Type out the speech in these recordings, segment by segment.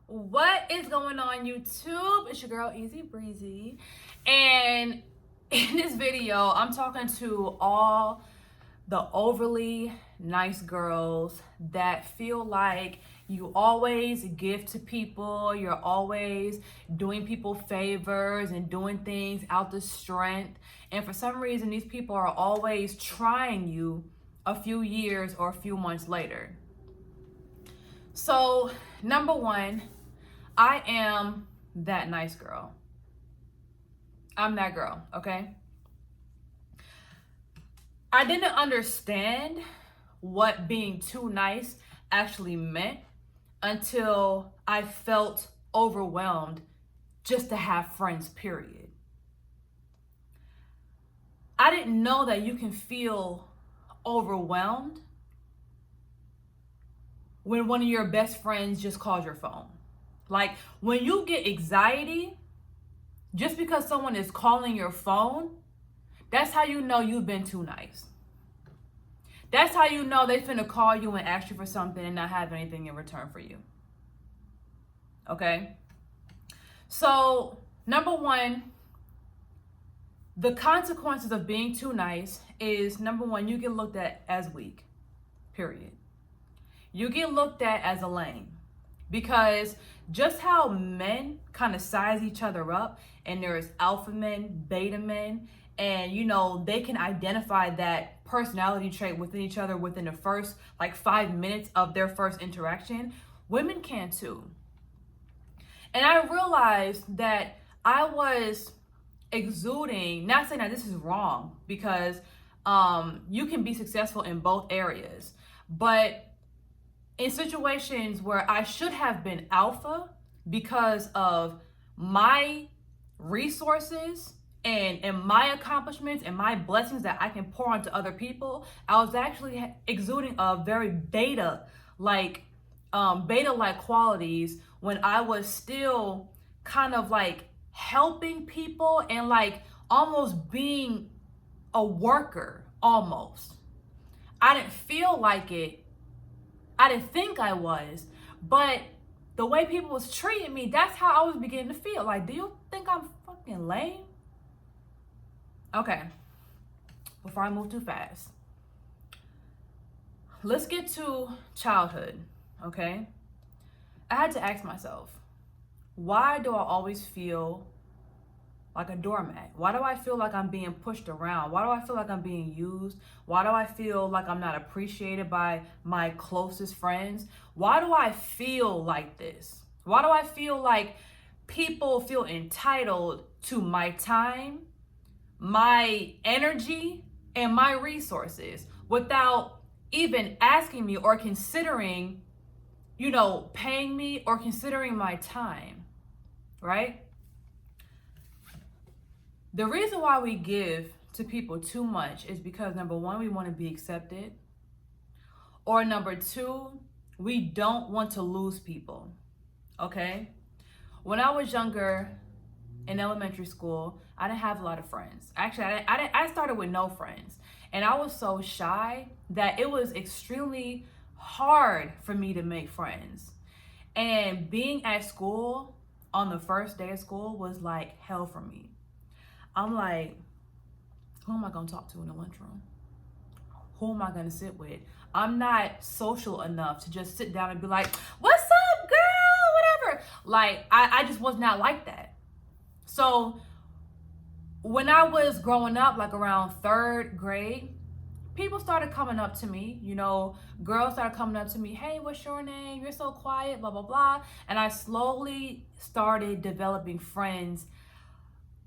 What is going on, YouTube? It's your girl Easy Breezy, and in this video I'm talking to all the overly nice girls that feel like you always give to people, you're always doing people favors and doing things out of strength, and for some reason these people are always trying you a few years or a few months later. So number one, I am that nice girl. I'm that girl, okay? I didn't understand what being too nice actually meant until I felt overwhelmed just to have friends, period. I didn't know that you can feel overwhelmed when one of your best friends just calls your phone. Like when you get anxiety, just because someone is calling your phone, that's how you know you've been too nice. That's how you know they finna call you and ask you for something and not have anything in return for you. Okay? So, number one, the consequences of being too nice is, number one, you get looked at as weak, period. You get looked at as a lame. Because just how men kind of size each other up, and there's alpha men, beta men, and they can identify that personality trait within each other within the first 5 minutes of their first interaction. Women can too. And I realized that I was exuding, not saying that this is wrong, because you can be successful in both areas, but in situations where I should have been alpha because of my resources and my accomplishments and my blessings that I can pour onto other people, I was actually exuding a very beta-like qualities when I was still kind of helping people and almost being a worker almost. I didn't feel like it. I didn't think I was, but the way people was treating me, that's how I was beginning to feel. Like, do you think I'm fucking lame? Okay, before I move too fast, let's get to childhood, okay? I had to ask myself, why do I always feel like a doormat? Why do I feel like I'm being pushed around? Why do I feel like I'm being used? Why do I feel like I'm not appreciated by my closest friends? Why do I feel like this? Why do I feel like people feel entitled to my time, my energy, and my resources without even asking me or considering, paying me or considering my time, right? The reason why we give to people too much is because, number one, we want to be accepted. Or number two, we don't want to lose people, okay? When I was younger in elementary school, I didn't have a lot of friends. Actually, I started with no friends. And I was so shy that it was extremely hard for me to make friends. And being at school on the first day of school was like hell for me. I'm like, who am I going to talk to in the lunchroom? Who am I going to sit with? I'm not social enough to just sit down and be like, what's up, girl? Whatever. I just was not like that. So when I was growing up, around third grade, people started coming up to me, girls started coming up to me, hey, what's your name? You're so quiet, blah, blah, blah. And I slowly started developing friends,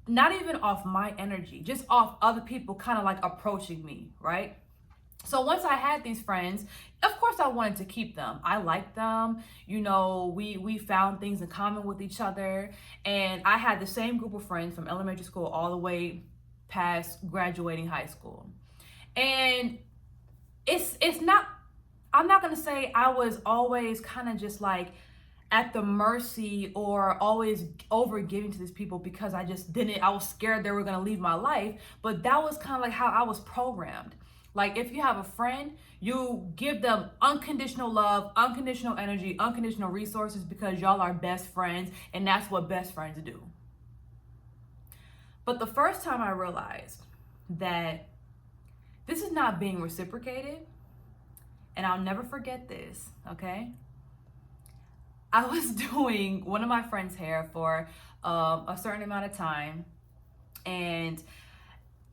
not even off my energy, just off other people kind of approaching me, right? So once I had these friends, of course I wanted to keep them. I liked them. We found things in common with each other. And I had the same group of friends from elementary school all the way past graduating high school. And it's not, I'm not going to say I was always kind of just at the mercy or always over giving to these people, because I was scared they were going to leave my life. But that was kind of how I was programmed. Like if you have a friend, you give them unconditional love, unconditional energy, unconditional resources because y'all are best friends, and that's what best friends do. But the first time I realized that this is not being reciprocated, and I'll never forget this, okay? I was doing one of my friend's hair for a certain amount of time, and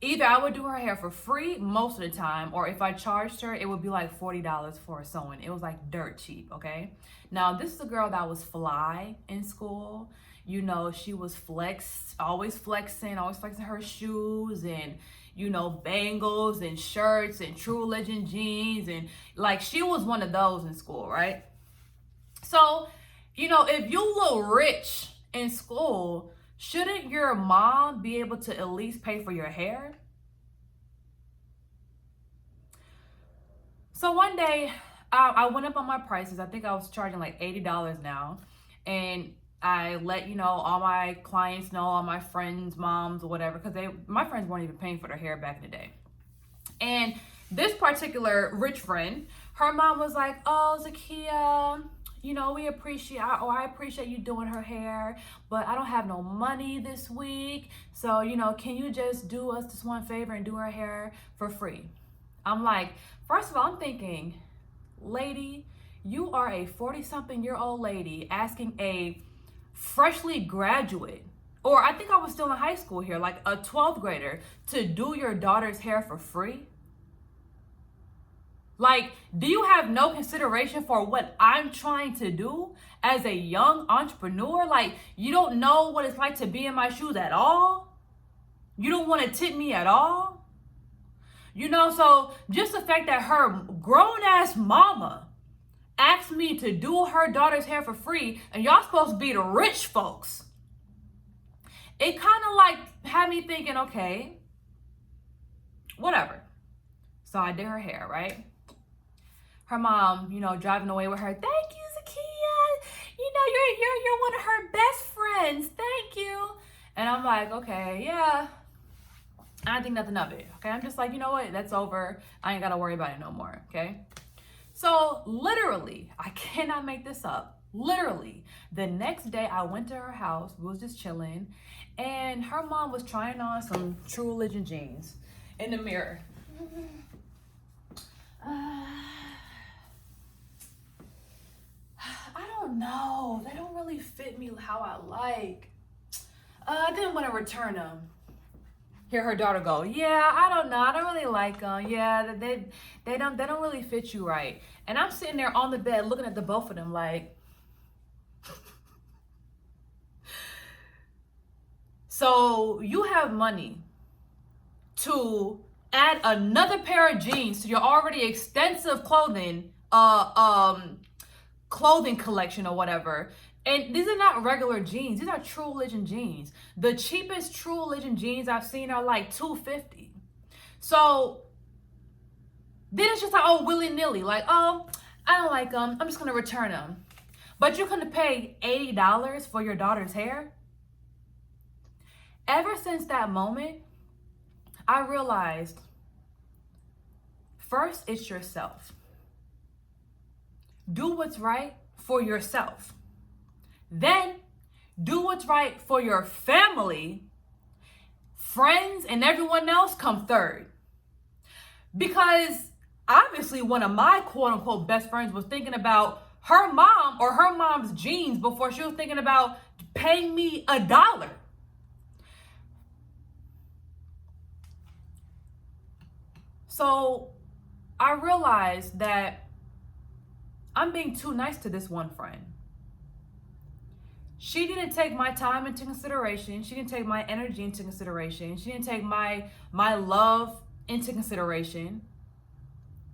either I would do her hair for free most of the time, or if I charged her, it would be like $40 for a sewing. It was like dirt cheap, okay? Now, this is a girl that was fly in school. You know, she was always flexing her shoes and, you know, bangles and shirts and True Religion jeans. And like, she was one of those in school, right? So, you know, if you look rich in school, shouldn't your mom be able to at least pay for your hair? So one day, I went up on my prices. I think I was charging like $80 now. And I let, you know, all my clients know, all my friends, moms, or whatever, because my friends weren't even paying for their hair back in the day. And this particular rich friend, her mom was like, oh, Zakia, you know, I appreciate you doing her hair, but I don't have no money this week. So, you know, can you just do us this one favor and do her hair for free? I'm like, first of all, I'm thinking, lady, you are a 40-something-year-old lady asking a freshly graduate, or I think I was still in high school here, like a 12th grader, to do your daughter's hair for free? Like, do you have no consideration for what I'm trying to do as a young entrepreneur? Like, you don't know what it's like to be in my shoes at all? You don't want to tip me at all? You know, so just the fact that her grown-ass mama asked me to do her daughter's hair for free, and y'all supposed to be the rich folks, it kind of like had me thinking, okay, whatever. So I did her hair, right? Her mom, you know, driving away with her, thank you, Zakia. You know, you're one of her best friends. Thank you. And I'm like, okay, yeah. I don't think nothing of it. Okay, I'm just like, you know what? That's over. I ain't got to worry about it no more. Okay. So literally, I cannot make this up. Literally, the next day I went to her house. We was just chilling, and her mom was trying on some True Religion jeans in the mirror. I don't know. They don't really fit me how I like. I didn't want to return them. Hear her daughter go, yeah, I don't know. I don't really like them. Yeah, they don't really fit you right. And I'm sitting there on the bed looking at the both of them like, so you have money to add another pair of jeans to your already extensive clothing collection or whatever. And these are not regular jeans. These are True Religion jeans. The cheapest True Religion jeans I've seen are like $250. So then it's just like, oh, willy-nilly. Like, oh, I don't like them. I'm just going to return them. But you're going to pay $80 for your daughter's hair? Ever since that moment, I realized, first, it's yourself. Do what's right for yourself. Then do what's right for your family. Friends and everyone else come third. Because obviously one of my quote unquote best friends was thinking about her mom or her mom's jeans before she was thinking about paying me $1. So I realized that I'm being too nice to this one friend. She didn't take my time into consideration. She didn't take my energy into consideration. She didn't take my love into consideration.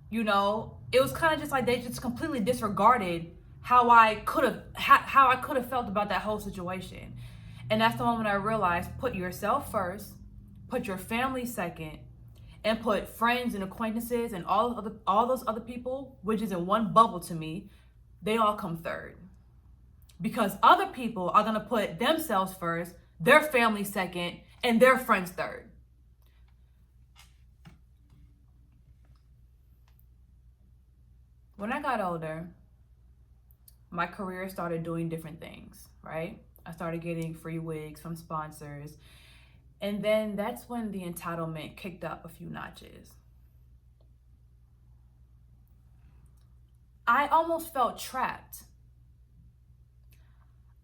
You know, it was kind of just like they just completely disregarded how I could have felt about that whole situation. And that's the moment I realized, put yourself first, put your family second, and put friends and acquaintances and all those other people, which is in one bubble to me, they all come third. Because other people are going to put themselves first, their family second, and their friends third. When I got older, my career started doing different things, right? I started getting free wigs from sponsors. And then that's when the entitlement kicked up a few notches. I almost felt trapped.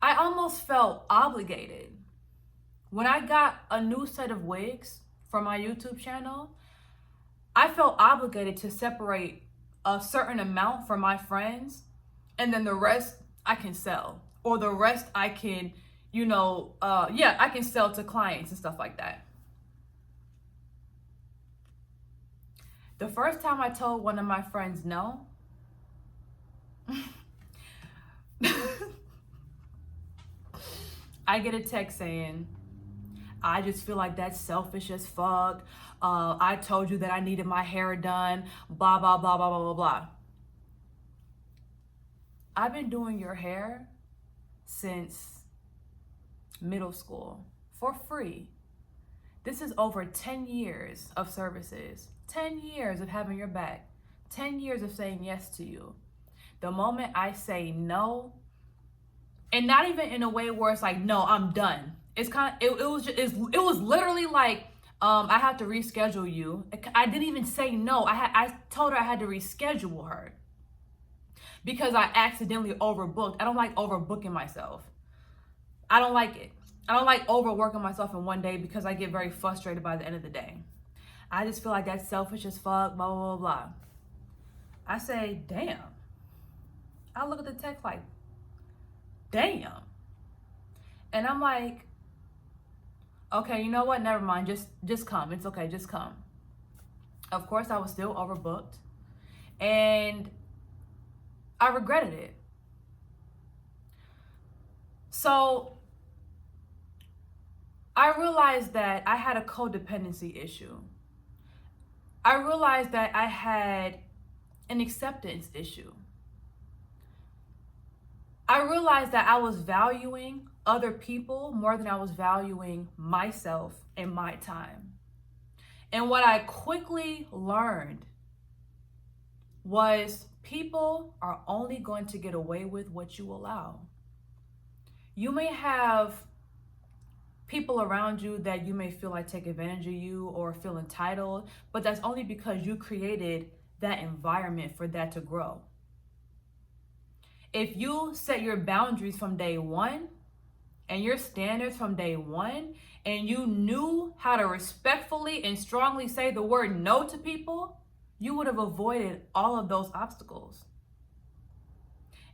I almost felt obligated. When I got a new set of wigs for my YouTube channel, I felt obligated to separate a certain amount for my friends, and then the rest I can sell, or the rest I can, I can sell to clients and stuff like that. The first time I told one of my friends no, I get a text saying, I just feel like that's selfish as fuck. I told you that I needed my hair done, blah, blah, blah, blah, blah, blah, blah. I've been doing your hair since middle school for free. This is over 10 years of services, 10 years of having your back, 10 years of saying yes to you. The moment I say no, and not even in a way where it's like, no, I'm done. It's kind of, it was literally like, I have to reschedule you. I didn't even say no. I told her I had to reschedule her because I accidentally overbooked. I don't like overbooking myself. I don't like it. I don't like overworking myself in one day because I get very frustrated by the end of the day. I just feel like that's selfish as fuck, blah, blah, blah, blah. I say, damn. I look at the text like, damn. And I'm like, okay, you know what? Never mind. Just come. It's okay. Just come. Of course, I was still overbooked. And I regretted it. So I realized that I had a codependency issue. I realized that I had an acceptance issue. I realized that I was valuing other people more than I was valuing myself and my time. And what I quickly learned was people are only going to get away with what you allow. You may have people around you that you may feel like take advantage of you or feel entitled, but that's only because you created that environment for that to grow. If you set your boundaries from day one and your standards from day one, and you knew how to respectfully and strongly say the word no to people, you would have avoided all of those obstacles.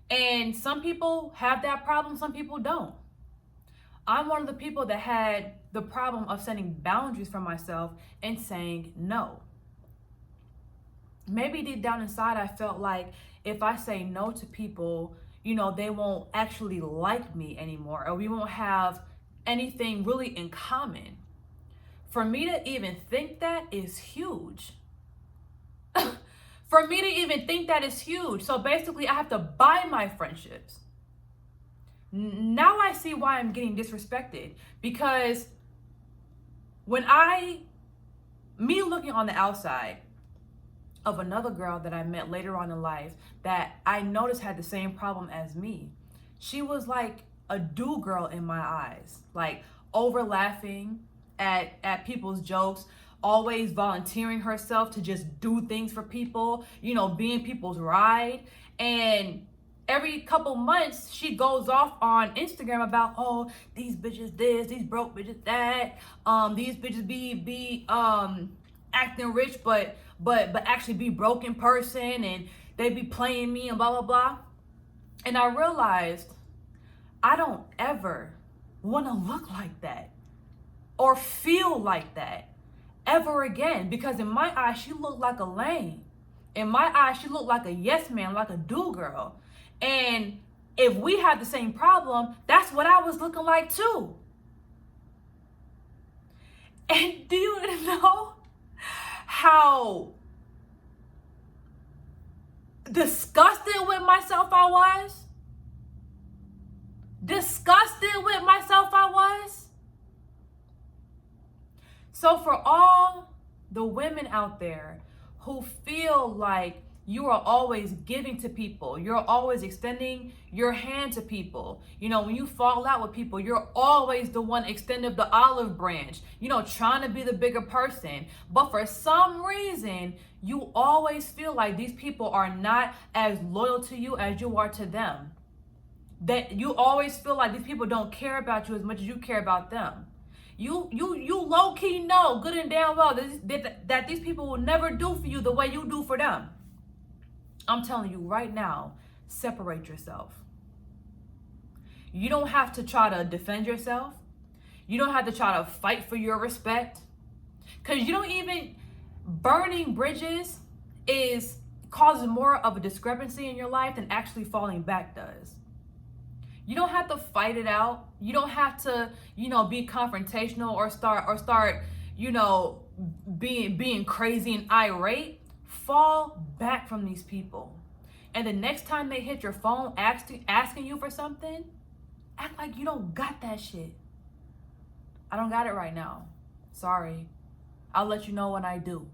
And some people have that problem, some people don't. I'm one of the people that had the problem of setting boundaries for myself and saying no. Maybe deep down inside, I felt like if I say no to people, they won't actually like me anymore, or we won't have anything really in common. For me to even think that is huge. For me to even think that is huge. So basically, I have to buy my friendships. Now I see why I'm getting disrespected, because me looking on the outside of another girl that I met later on in life that I noticed had the same problem as me. She was like a do girl in my eyes, like over laughing at people's jokes, always volunteering herself to just do things for people, being people's ride. And every couple months, she goes off on Instagram about, oh, these bitches this, these broke bitches that, these bitches be acting rich, but actually be broke in person, and they be playing me and blah, blah, blah. And I realized I don't ever want to look like that or feel like that ever again, because in my eyes, she looked like a lame. In my eyes, she looked like a yes man, like a do girl. And if we had the same problem, that's what I was looking like too. And do you know how disgusted with myself I was? Disgusted with myself I was? So for all the women out there who feel like You are always giving to people. You're always extending your hand to people. You know, when you fall out with people, you're always the one extending the olive branch, you know, trying to be the bigger person. But for some reason, you always feel like these people are not as loyal to you as you are to them. That you always feel like these people don't care about you as much as you care about them. You low-key know good and damn well that these people will never do for you the way you do for them. I'm telling you right now, separate yourself. You don't have to try to defend yourself. You don't have to try to fight for your respect. Because you don't even, burning bridges is causing more of a discrepancy in your life than actually falling back does. You don't have to fight it out. You don't have to, you know, be confrontational or start, you know, being crazy and irate. Fall back from these people. And the next time they hit your phone asking you for something, act like you don't got that shit. I don't got it right now. Sorry. I'll let you know when I do.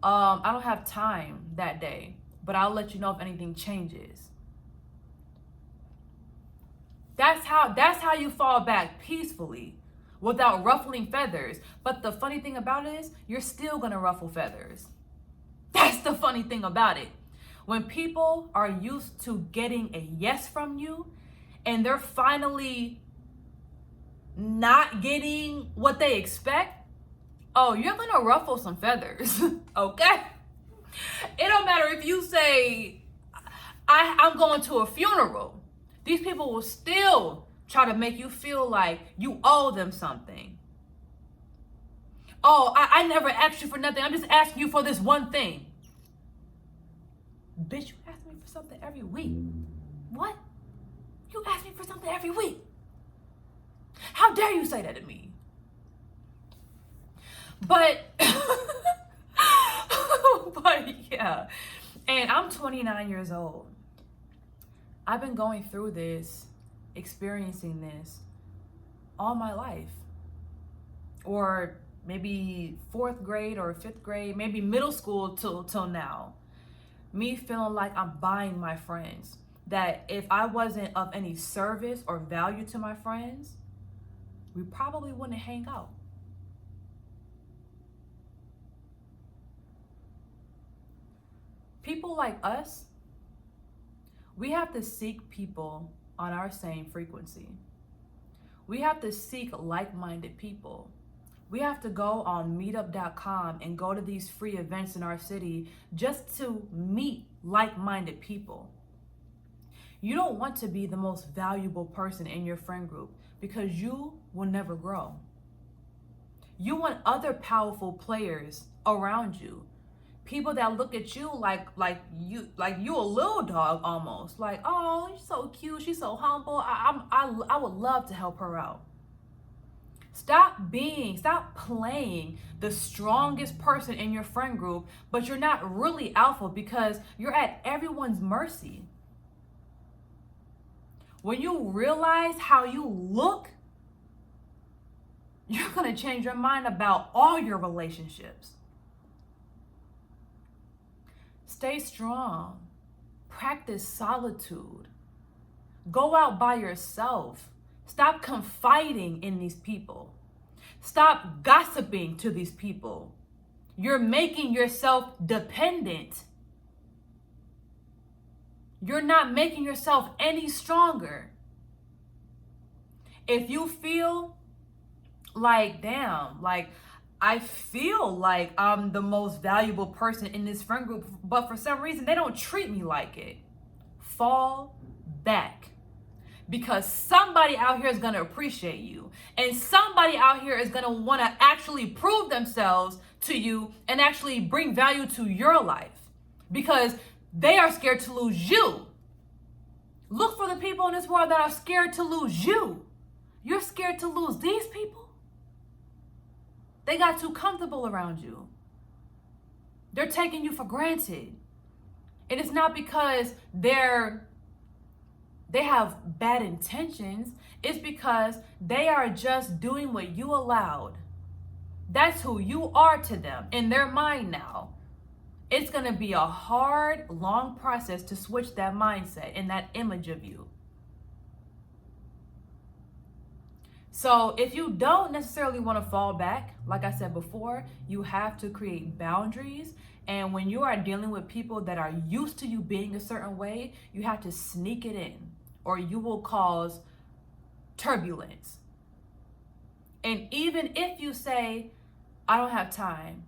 I don't have time that day, but I'll let you know if anything changes. That's how you fall back peacefully without ruffling feathers. But the funny thing about it is you're still gonna ruffle feathers. That's the funny thing about it. When people are used to getting a yes from you and they're finally not getting what they expect, oh, you're gonna ruffle some feathers, okay? It don't matter if you say, I'm going to a funeral. These people will still try to make you feel like you owe them something. Oh, I never asked you for nothing. I'm just asking you for this one thing. Bitch, you ask me for something every week. What? You ask me for something every week. How dare you say that to me? But, but yeah. And I'm 29 years old. I've been going through this, experiencing this all my life. Or maybe 4th grade or 5th grade, maybe middle school till now. Me feeling like I'm buying my friends. That if I wasn't of any service or value to my friends, we probably wouldn't hang out. People like us, we have to seek people on our same frequency. We have to seek like-minded people. We have to go on meetup.com and go to these free events in our city just to meet like-minded people. You don't want to be the most valuable person in your friend group because you will never grow. You want other powerful players around you. People that look at you like you a little dog almost. Like, oh, she's so cute, she's so humble. I would love to help her out. Stop playing the strongest person in your friend group, but you're not really alpha because you're at everyone's mercy. When you realize how you look, you're going to change your mind about all your relationships. Stay strong. Practice solitude. Go out by yourself. Stop confiding in these people. Stop gossiping to these people. You're making yourself dependent. You're not making yourself any stronger. If you feel like, damn, like I feel like I'm the most valuable person in this friend group, but for some reason they don't treat me like it, fall back. Because somebody out here is going to appreciate you. And somebody out here is going to want to actually prove themselves to you and actually bring value to your life. Because they are scared to lose you. Look for the people in this world that are scared to lose you. You're scared to lose these people. They got too comfortable around you. They're taking you for granted. And it's not because they have bad intentions. It's because they are just doing what you allowed. That's who you are to them in their mind now. It's going to be a hard, long process to switch that mindset and that image of you. So if you don't necessarily want to fall back, like I said before, you have to create boundaries. And when you are dealing with people that are used to you being a certain way, you have to sneak it in, or you will cause turbulence. And even if you say, I don't have time,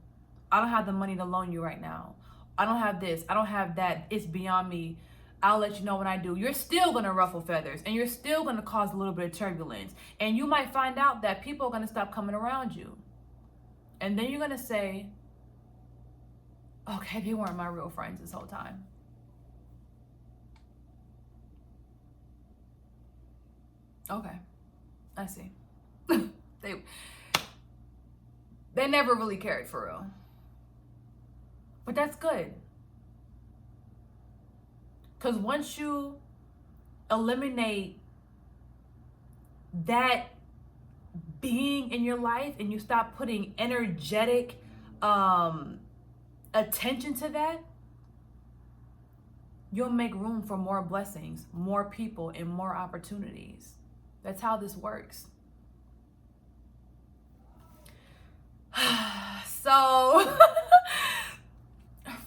I don't have the money to loan you right now, I don't have this, I don't have that, it's beyond me, I'll let you know when I do, you're still going to ruffle feathers, and you're still going to cause a little bit of turbulence. And you might find out that people are going to stop coming around you. And then you're going to say, okay, they weren't my real friends this whole time. Okay, I see. They never really cared for real. But that's good. Because once you eliminate that being in your life and you stop putting energetic attention to that, you'll make room for more blessings, more people, and more opportunities. That's how this works. So,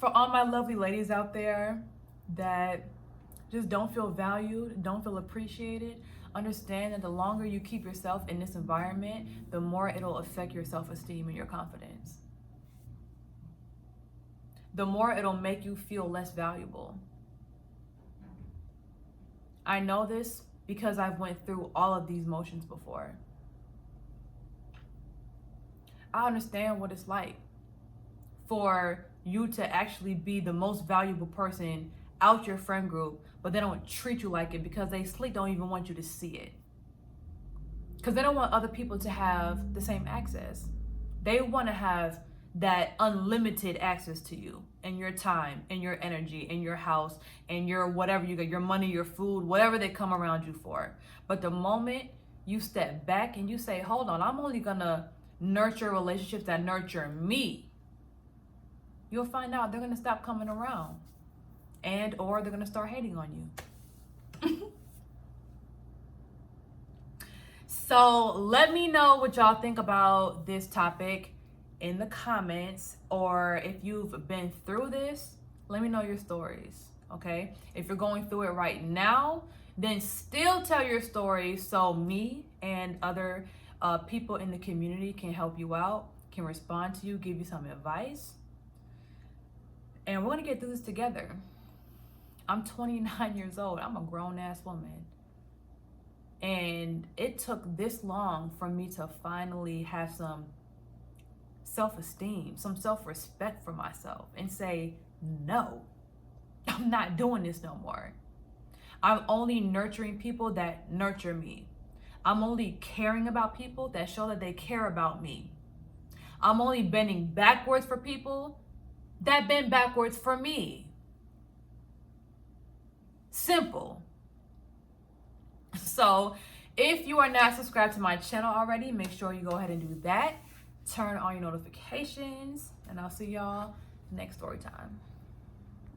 for all my lovely ladies out there that just don't feel valued, don't feel appreciated, understand that the longer you keep yourself in this environment, the more it'll affect your self-esteem and your confidence. The more it'll make you feel less valuable. I know this because I've went through all of these motions before. I understand what it's like for you to actually be the most valuable person out your friend group, but they don't treat you like it because they slick don't even want you to see it. Because they don't want other people to have the same access. They want to have that unlimited access to you and your time and your energy and your house and your whatever you got, your money, your food, whatever they come around you for. But the moment you step back and you say, hold on, I'm only gonna nurture relationships that nurture me, you'll find out they're gonna stop coming around, and or they're gonna start hating on you. So let me know what y'all think about this topic in the comments, or if you've been through this, let me know your stories. Okay, if you're going through it right now, then still tell your story so me and other people in the community can help you out, can respond to you, give you some advice, and we're gonna get through this together. I'm 29 years old. I'm a grown-ass woman. And it took this long for me to finally have some self-esteem, some self-respect for myself and say, no, I'm not doing this no more. I'm only nurturing people that nurture me. I'm only caring about people that show that they care about me. I'm only bending backwards for people that bend backwards for me. Simple. So if you are not subscribed to my channel already, make sure you go ahead and do that. Turn on your notifications, and I'll see y'all next story time.